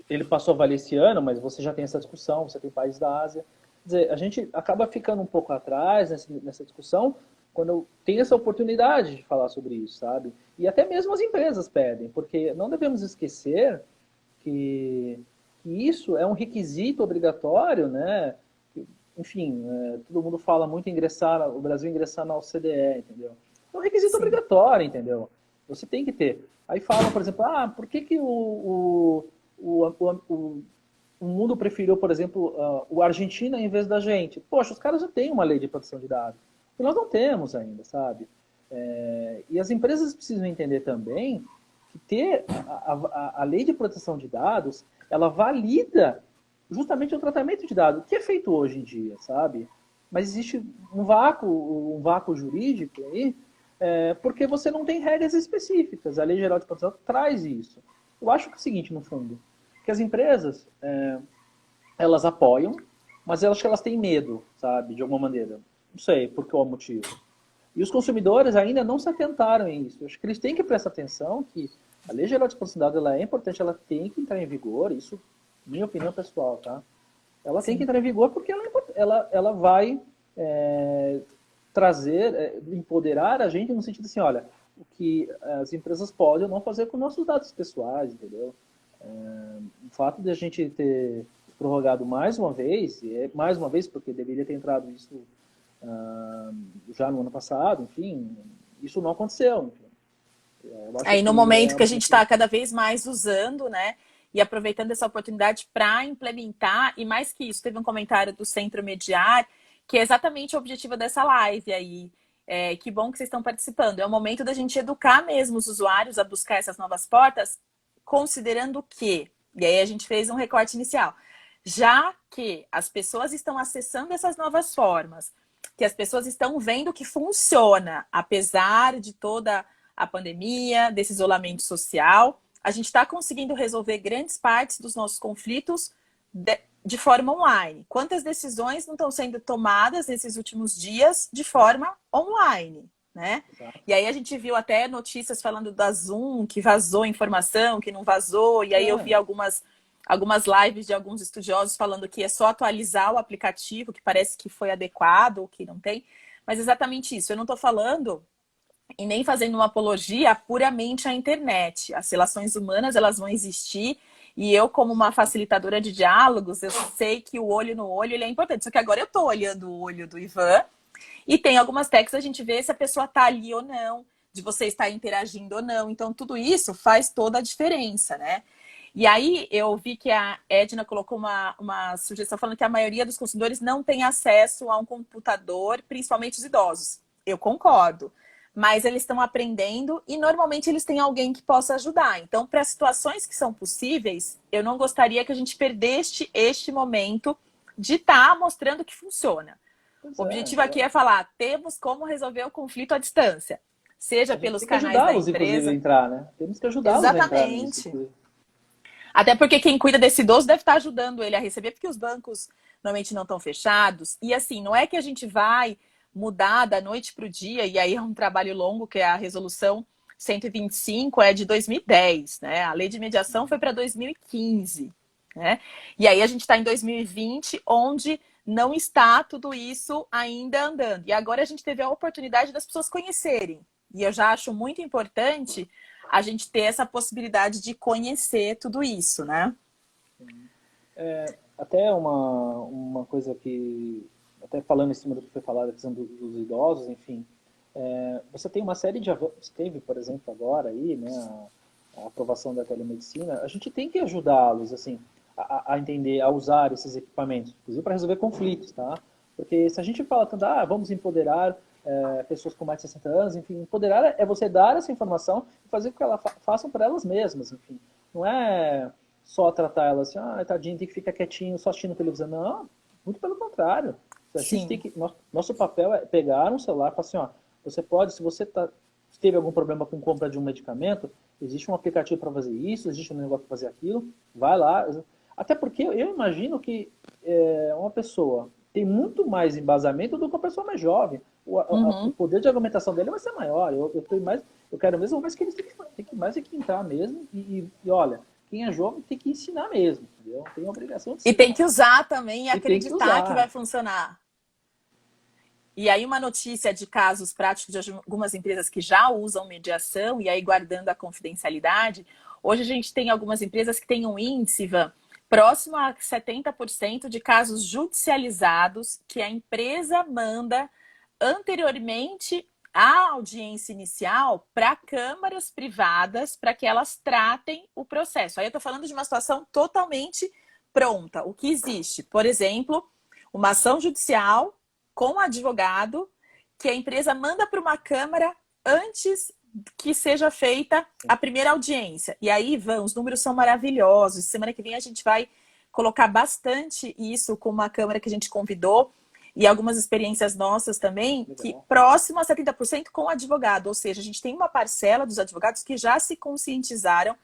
ele passou a valer esse ano, mas você já tem essa discussão, você tem países da Ásia. Quer dizer, a gente acaba ficando um pouco atrás nessa discussão quando tem essa oportunidade de falar sobre isso, sabe? E até mesmo as empresas pedem, porque não devemos esquecer que isso é um requisito obrigatório, né? Enfim, todo mundo fala muito em o Brasil ingressar na OCDE, entendeu? É um requisito Sim. obrigatório, entendeu? Você tem que ter. Aí falam, por exemplo, por que o mundo preferiu, por exemplo, o Argentina em vez da gente? Poxa, os caras já têm uma lei de proteção de dados. E nós não temos ainda, sabe? E as empresas precisam entender também que ter a lei de proteção de dados, ela valida justamente o tratamento de dados, que é feito hoje em dia, sabe? Mas existe um vácuo jurídico aí, porque você não tem regras específicas. A Lei Geral de Proteção traz isso. Eu acho que é o seguinte, no fundo, que as empresas, elas apoiam, mas eu acho que elas têm medo, sabe, de alguma maneira. Não sei por qual motivo. E os consumidores ainda não se atentaram a isso. Eu acho que eles têm que prestar atenção que a Lei Geral de Proteção de Dados, ela é importante, ela tem que entrar em vigor, isso minha opinião pessoal, tá? Ela tem que Sim. entrar em vigor porque ela vai empoderar a gente no sentido assim, olha, o que as empresas podem ou não fazer com nossos dados pessoais, entendeu? O fato de a gente ter prorrogado mais uma vez, e mais uma vez porque deveria ter entrado isso já no ano passado, enfim, isso não aconteceu. Enfim. Eu acho Aí no que momento que a gente está cada vez mais usando, né? E aproveitando essa oportunidade para implementar, e mais que isso, teve um comentário do Centro Mediar, que é exatamente o objetivo dessa live aí. Que bom que vocês estão participando. É o momento da gente educar mesmo os usuários a buscar essas novas portas, considerando que, e aí a gente fez um recorte inicial, já que as pessoas estão acessando essas novas formas, que as pessoas estão vendo que funciona, apesar de toda a pandemia, desse isolamento social, a gente está conseguindo resolver grandes partes dos nossos conflitos de forma online. Quantas decisões não estão sendo tomadas nesses últimos dias de forma online, né? Exato. E aí a gente viu até notícias falando da Zoom, que vazou informação, que não vazou, e aí eu vi algumas lives de alguns estudiosos falando que é só atualizar o aplicativo, que parece que foi adequado, ou que não tem. Mas exatamente isso. Eu não estou falando e nem fazendo uma apologia puramente à internet. As relações humanas, elas vão existir, e eu, como uma facilitadora de diálogos, eu sei que o olho no olho ele é importante. Só que agora eu estou olhando o olho do Ivan, e tem algumas técnicas a gente vê se a pessoa está ali ou não, de você estar interagindo ou não. Então, tudo isso faz toda a diferença, né? E aí eu vi que a Edna colocou uma sugestão falando que a maioria dos consumidores não tem acesso a um computador, principalmente os idosos. Eu concordo. Mas eles estão aprendendo e normalmente eles têm alguém que possa ajudar. Então, para situações que são possíveis, eu não gostaria que a gente perdesse este momento de estar mostrando que funciona. O objetivo aqui é falar, temos como resolver o conflito à distância. Seja a gente pelos tem que canais da ajudá-los, inclusive, a empresa. entrar, né? Temos que ajudá-los a entrar nisso. Exatamente. Até porque quem cuida desse idoso deve estar ajudando ele a receber, porque os bancos normalmente não estão fechados. E assim, não é que a gente vai mudar da noite para o dia, e aí é um trabalho longo, que é a resolução 125, é de 2010, né? A lei de mediação foi para 2015, né? E aí a gente está em 2020, onde não está tudo isso ainda andando. E agora a gente teve a oportunidade das pessoas conhecerem. E eu já acho muito importante a gente ter essa possibilidade de conhecer tudo isso, né? Até uma coisa que, até falando em cima do que foi falado, a questão dos idosos, enfim, você tem uma série de avanços, teve, por exemplo, agora aí, né, a aprovação da telemedicina, a gente tem que ajudá-los, assim, a entender, a usar esses equipamentos, inclusive para resolver conflitos, tá? Porque se a gente fala tanto, vamos empoderar, pessoas com mais de 60 anos, enfim, empoderar é você dar essa informação e fazer com que elas façam para elas mesmas, enfim. Não é só tratar elas assim, tadinho, tem que ficar quietinho, só assistindo televisão. Não, muito pelo contrário. A gente tem Sim. que, nosso papel é pegar um celular e falar assim, você pode, se você teve algum problema com compra de um medicamento, existe um aplicativo para fazer isso, existe um negócio para fazer aquilo, vai lá. Até porque eu imagino que uma pessoa tem muito mais embasamento do que uma pessoa mais jovem. O Uhum. poder de argumentação dele vai ser maior. Eu quero mesmo, mas que eles têm que mais é que entrar mesmo. E olha, quem é jovem tem que ensinar mesmo, entendeu? Tem a obrigação de E tem ensinar. que usar também e E tem que acreditar que vai usar. funcionar. E aí uma notícia de casos práticos de algumas empresas que já usam mediação, e aí guardando a confidencialidade. Hoje a gente tem algumas empresas que têm um índice, Ivan, próximo a 70% de casos judicializados que a empresa manda anteriormente à audiência inicial para câmaras privadas para que elas tratem o processo. Aí eu estou falando de uma situação totalmente pronta. O que existe? Por exemplo, uma ação judicial com advogado que a empresa manda para uma câmara antes que seja feita a primeira audiência. E aí, Ivan, os números são maravilhosos. Semana que vem a gente vai colocar bastante isso com uma câmara que a gente convidou e algumas experiências nossas também, que Legal. próximo a 70% com advogado. Ou seja, a gente tem uma parcela dos advogados que já se conscientizaram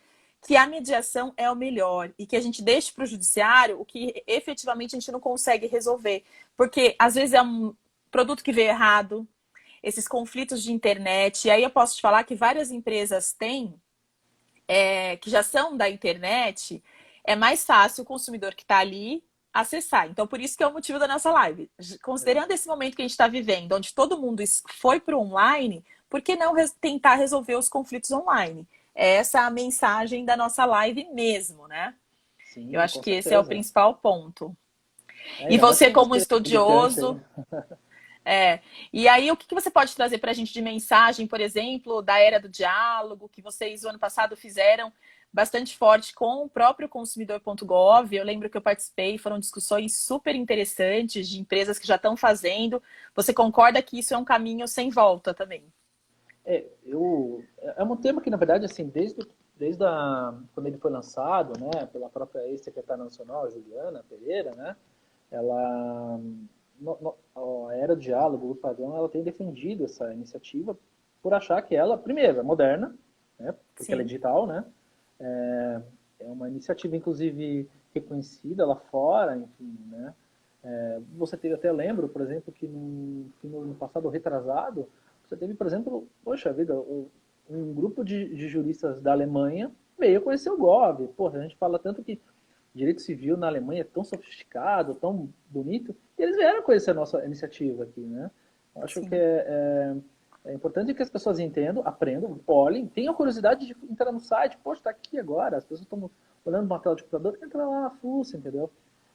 que a mediação é o melhor e que a gente deixe para o judiciário o que efetivamente a gente não consegue resolver. Porque às vezes é um produto que veio errado, esses conflitos de internet. E aí eu posso te falar que várias empresas têm, que já são da internet, é mais fácil o consumidor que está ali acessar. Então, por isso que é o motivo da nossa live. Considerando esse momento que a gente está vivendo, onde todo mundo foi para o online, por que não tentar resolver os conflitos online? Essa é a mensagem da nossa live mesmo, né? Eu Sim, acho com que esse é o certeza. principal ponto. E Ainda mais você, com como você gigante aí. estudioso, e aí o que você pode trazer para a gente de mensagem, por exemplo, da Era do Diálogo, que vocês, o ano passado, fizeram bastante forte com o próprio consumidor.gov. Eu lembro que eu participei, foram discussões super interessantes de empresas que já estão fazendo. Você concorda que isso é um caminho sem volta também? É um tema que, na verdade, assim, quando ele foi lançado, né, pela própria ex-secretária nacional, Juliana Pereira, né, ela, a Era do Diálogo, o Padrão, ela tem defendido essa iniciativa por achar que ela, primeiro, é moderna, né, porque ela é Sim. digital, né, é, é uma iniciativa, inclusive, reconhecida lá fora, enfim, né, você teve até, lembro, por exemplo, que no ano passado, retrasado, você teve, por exemplo, poxa vida, um grupo de juristas da Alemanha veio conhecer o Gov. Porra, a gente fala tanto que direito civil na Alemanha é tão sofisticado, tão bonito, e eles vieram conhecer a nossa iniciativa aqui, né? Eu acho que Sim. é importante que as pessoas entendam, aprendam, olhem, tenham curiosidade de entrar no site. Poxa, está aqui agora, as pessoas estão olhando uma tela de computador, entra lá na fuça, entendeu?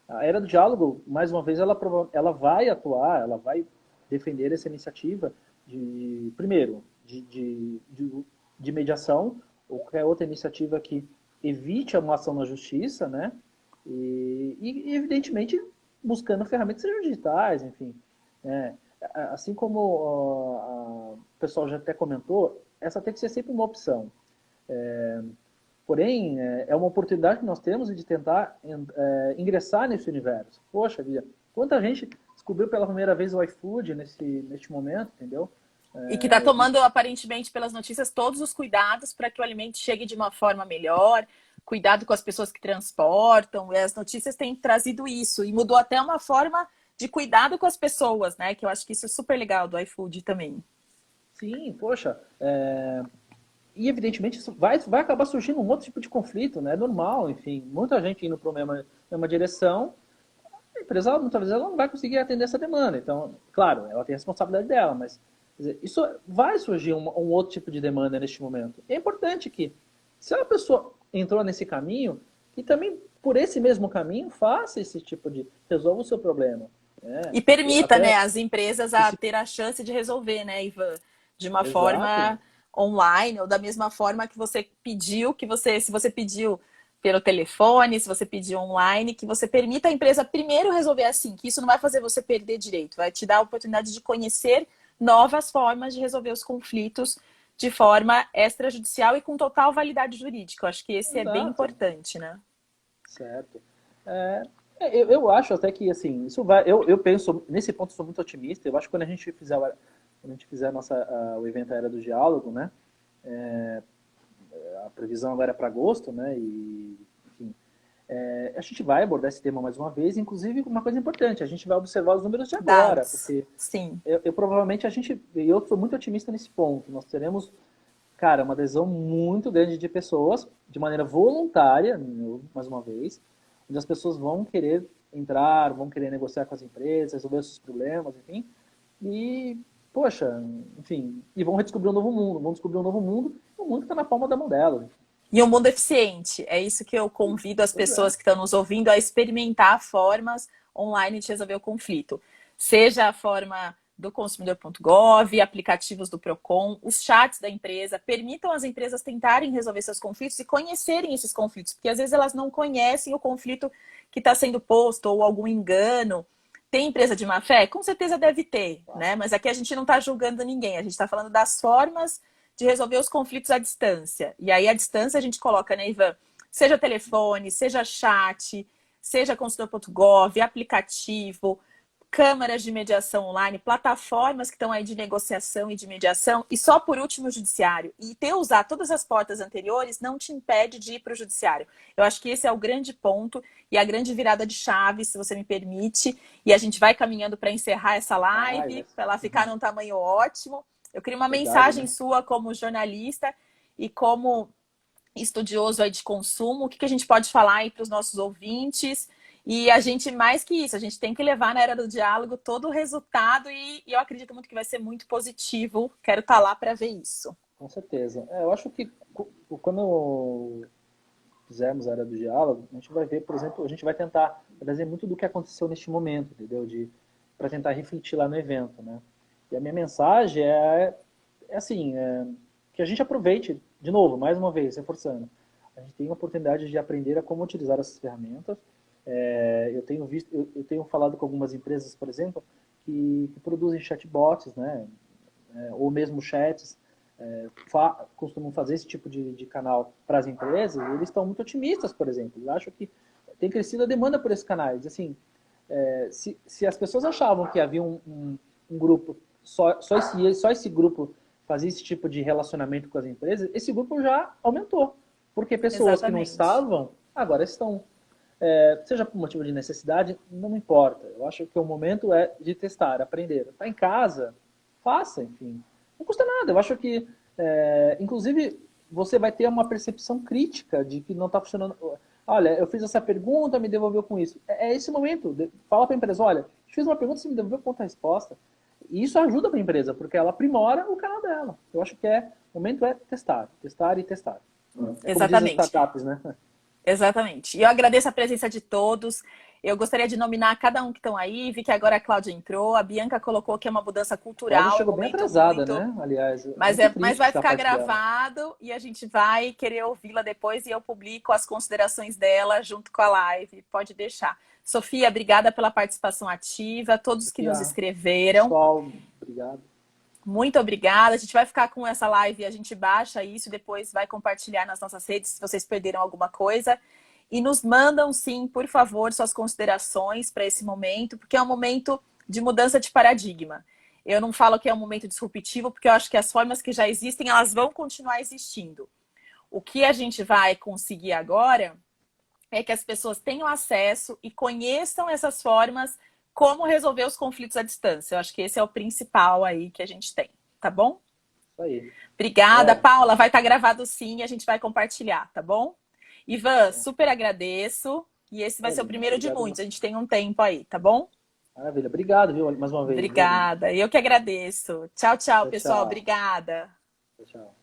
A Era do Diálogo, mais uma vez, ela vai atuar, ela vai defender essa iniciativa primeiro, de mediação, ou qualquer outra iniciativa que evite uma ação na justiça, né? E evidentemente, buscando ferramentas digitais, enfim. Né? Assim como o pessoal já até comentou, essa tem que ser sempre uma opção. Porém, é uma oportunidade que nós temos de tentar ingressar nesse universo. Poxa vida, quanta gente descobriu pela primeira vez o iFood neste momento, entendeu? E que está tomando, aparentemente, pelas notícias, todos os cuidados para que o alimento chegue de uma forma melhor, cuidado com as pessoas que transportam, e as notícias têm trazido isso, e mudou até uma forma de cuidado com as pessoas, né? Que eu acho que isso é super legal do iFood também. Sim, poxa. E evidentemente isso vai acabar surgindo um outro tipo de conflito, né? É normal, enfim. Muita gente indo para uma mesma direção, a empresa muitas vezes ela não vai conseguir atender essa demanda. Então, claro, ela tem a responsabilidade dela, mas quer dizer, isso vai surgir um outro tipo de demanda neste momento. E é importante que, se a pessoa entrou nesse caminho, que também por esse mesmo caminho faça esse tipo de resolva o seu problema. Né? E permita, né, Até as empresas a esse, ter a chance de resolver, né, Ivan? De uma exato, forma online, ou da mesma forma que você pediu, se você pediu pelo telefone, se você pediu online, que você permita a empresa primeiro resolver assim, que isso não vai fazer você perder direito, vai te dar a oportunidade de conhecer novas formas de resolver os conflitos de forma extrajudicial e com total validade jurídica. Eu acho que esse é bem importante, né? Certo. Eu acho até que, assim, isso vai... Eu penso, nesse ponto, eu sou muito otimista. Eu acho que quando a gente fizer, o evento Era do Diálogo, né? A previsão agora é para agosto, né? E, enfim, a gente vai abordar esse tema mais uma vez. Inclusive, uma coisa importante, a gente vai observar os números de agora. Dados. Porque Sim. provavelmente, eu sou muito otimista nesse ponto. Nós teremos, cara, uma adesão muito grande de pessoas, de maneira voluntária, mais uma vez, onde as pessoas vão querer entrar, vão querer negociar com as empresas, resolver os seus problemas, enfim. E, poxa, enfim, e vão redescobrir um novo mundo, um mundo que está na palma da mão delas. E um mundo eficiente. É isso que eu convido as pessoas que estão nos ouvindo a experimentar formas online de resolver o conflito. Seja a forma do consumidor.gov, aplicativos do Procon, os chats da empresa, permitam as empresas tentarem resolver seus conflitos e conhecerem esses conflitos, porque às vezes elas não conhecem o conflito que está sendo posto ou algum engano. Tem empresa de má fé? Com certeza deve ter, né? Mas aqui a gente não está julgando ninguém, a gente está falando das formas de resolver os conflitos à distância. E aí, à distância, a gente coloca, né, Ivan? Seja telefone, seja chat, seja consumidor.gov, aplicativo, câmaras de mediação online, plataformas que estão aí de negociação e de mediação, e só por último o judiciário. E usar todas as portas anteriores não te impede de ir para o judiciário. Eu acho que esse é o grande ponto e a grande virada de chave, se você me permite. E a gente vai caminhando para encerrar essa live, para ela ficar num tamanho ótimo. Eu queria uma mensagem sua como jornalista e como estudioso aí de consumo. O que a gente pode falar aí para os nossos ouvintes? E a gente, mais que isso, a gente tem que levar na Era do Diálogo todo o resultado e eu acredito muito que vai ser muito positivo. Quero estar lá para ver isso. Com certeza. Eu acho que quando fizermos a Era do Diálogo, a gente vai ver, por exemplo, a gente vai tentar trazer muito do que aconteceu neste momento, entendeu? Para tentar refletir lá no evento, né? E a minha mensagem assim, que a gente aproveite, de novo, mais uma vez, reforçando, a gente tem a oportunidade de aprender a como utilizar essas ferramentas. Eu tenho falado com algumas empresas, por exemplo, que produzem chatbots, né, ou mesmo chats, costumam fazer esse tipo de canal para as empresas, e eles estão muito otimistas, por exemplo. Eu acho que tem crescido a demanda por esses canais. Assim, se as pessoas achavam que havia um grupo, só esse grupo fazia esse tipo de relacionamento com as empresas, esse grupo já aumentou. Porque pessoas que não estavam, agora estão. Seja por motivo de necessidade, não me importa. Eu acho que o momento é de testar, aprender. Está em casa, faça, enfim. Não custa nada. Eu acho que, inclusive, você vai ter uma percepção crítica de que não está funcionando. Olha, eu fiz essa pergunta, me devolveu com isso. É esse momento. Fala para a empresa, olha, eu fiz uma pergunta, você me devolveu com a resposta. E isso ajuda para a empresa, porque ela aprimora o canal dela. Eu acho que o momento é testar, testar e testar. Exatamente. Como startups, né? Exatamente. E eu agradeço a presença de todos. Eu gostaria de nominar cada um que estão aí. Vi que agora a Cláudia entrou, a Bianca colocou que é uma mudança cultural. Ela chegou bem atrasada, né? Aliás. Mas vai ficar gravado e a gente vai querer ouvi-la depois e eu publico as considerações dela junto com a live. Pode deixar. Sofia, obrigada pela participação ativa. Todos que nos escreveram. Pessoal, obrigado. Muito obrigada. A gente vai ficar com essa live, a gente baixa isso e depois vai compartilhar nas nossas redes se vocês perderam alguma coisa. E nos mandam, sim, por favor, suas considerações para esse momento, porque é um momento de mudança de paradigma. Eu não falo que é um momento disruptivo, porque eu acho que as formas que já existem, elas vão continuar existindo. O que a gente vai conseguir agora é que as pessoas tenham acesso e conheçam essas formas, como resolver os conflitos à distância. Eu acho que esse é o principal aí que a gente tem, tá bom? Isso aí. Obrigada, Paula. Vai estar gravado sim e a gente vai compartilhar, tá bom? Ivan, super agradeço. E esse vai ser o primeiro de muitos. A gente tem um tempo aí, tá bom? Maravilha. Obrigado, viu, mais uma vez. Obrigada. Eu que agradeço. Tchau, tchau, pessoal. Obrigada. Tchau.